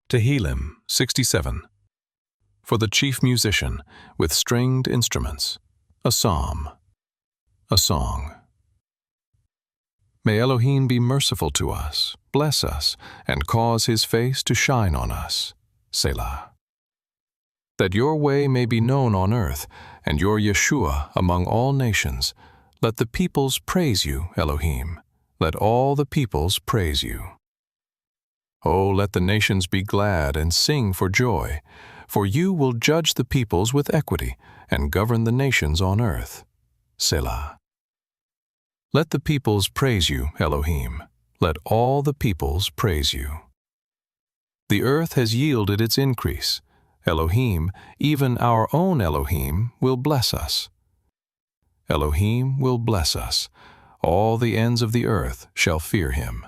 Tehillim 67. For the chief musician, with stringed instruments, a psalm, a song. May Elohim be merciful to us, bless us, and cause his face to shine on us. Selah. That your way may be known on earth, and your Yeshua among all nations. Let the peoples praise you, Elohim. Let all the peoples praise you. Oh, let the nations be glad and sing for joy, for you will judge the peoples with equity and govern the nations on earth. Selah. Let the peoples praise you, Elohim. Let all the peoples praise you. The earth has yielded its increase. Elohim, even our own Elohim, will bless us. Elohim will bless us. All the ends of the earth shall fear him.